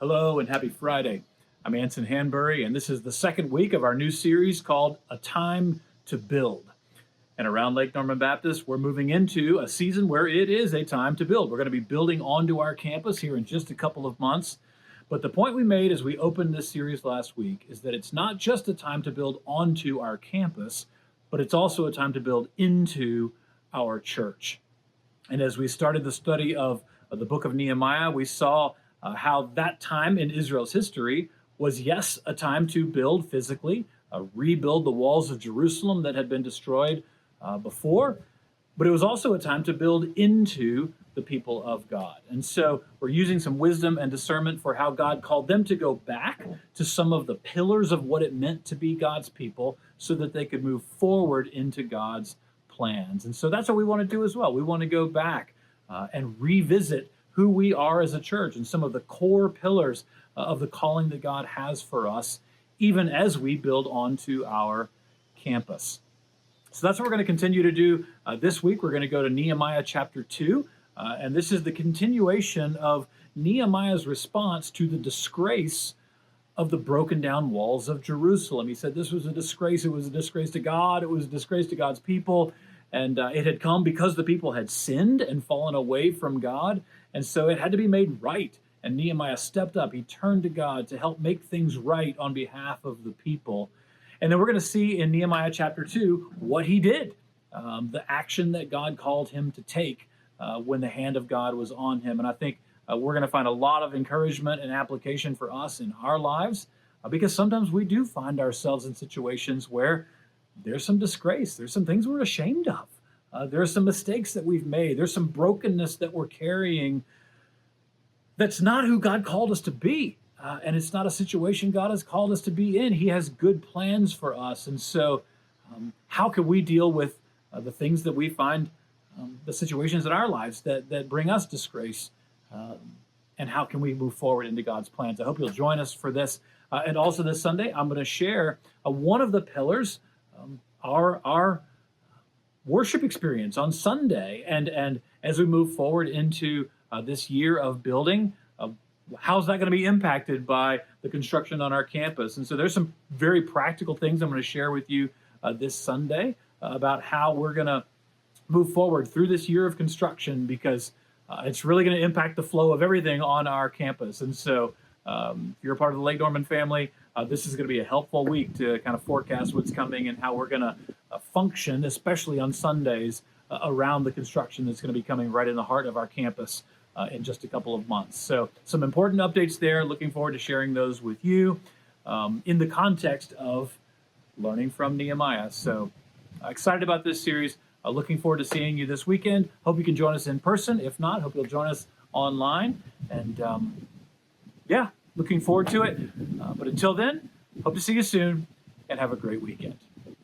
Hello and happy Friday. I'm Anson Hanbury, and this is the second week of our new series called A Time to Build. And around Lake Norman Baptist, we're moving into a season where it is a time to build. We're going to be building onto our campus here in just a couple of months. But the point we made as we opened this series last week is that it's not just a time to build onto our campus, but it's also a time to build into our church. And as we started the study of the book of Nehemiah, we saw how that time in Israel's history was, yes, a time to build physically, rebuild the walls of Jerusalem that had been destroyed before, but it was also a time to build into the people of God. And so we're using some wisdom and discernment for how God called them to go back to some of the pillars of what it meant to be God's people so that they could move forward into God's plans. And so that's what we want to do as well. We want to go back and revisit who we are as a church and some of the core pillars of the calling that God has for us, even as we build onto our campus. So that's what we're going to continue to do this week. We're going to go to Nehemiah chapter 2, and this is the continuation of Nehemiah's response to the disgrace of the broken down walls of Jerusalem. He said this was a disgrace. It was a disgrace to God. It was a disgrace to God's people. And it had come because the people had sinned and fallen away from God. And so it had to be made right. And Nehemiah stepped up. He turned to God to help make things right on behalf of the people. And then we're going to see in Nehemiah chapter 2 what he did, the action that God called him to take when the hand of God was on him. And I think we're going to find a lot of encouragement and application for us in our lives because sometimes we do find ourselves in situations where there's some disgrace. There's some things we're ashamed of. There are some mistakes that we've made. There's some brokenness that we're carrying that's not who God called us to be. And it's not a situation God has called us to be in. He has good plans for us. And so how can we deal with the things that we find, the situations in our lives that bring us disgrace? And how can we move forward into God's plans? I hope you'll join us for this. And also this Sunday, I'm going to share one of the pillars, our worship experience on Sunday. And as we move forward into this year of building, how's that going to be impacted by the construction on our campus? And so there's some very practical things I'm going to share with you this Sunday about how we're going to move forward through this year of construction because it's really going to impact the flow of everything on our campus. And so if you're a part of the Lake Norman family, this is going to be a helpful week to kind of forecast what's coming and how we're going to function, especially on Sundays, around the construction that's going to be coming right in the heart of our campus in just a couple of months. So some important updates there. Looking forward to sharing those with you in the context of learning from Nehemiah. So excited about this series. Looking forward to seeing you this weekend. Hope you can join us in person. If not, hope you'll join us online. And looking forward to it. But until then, hope to see you soon and have a great weekend.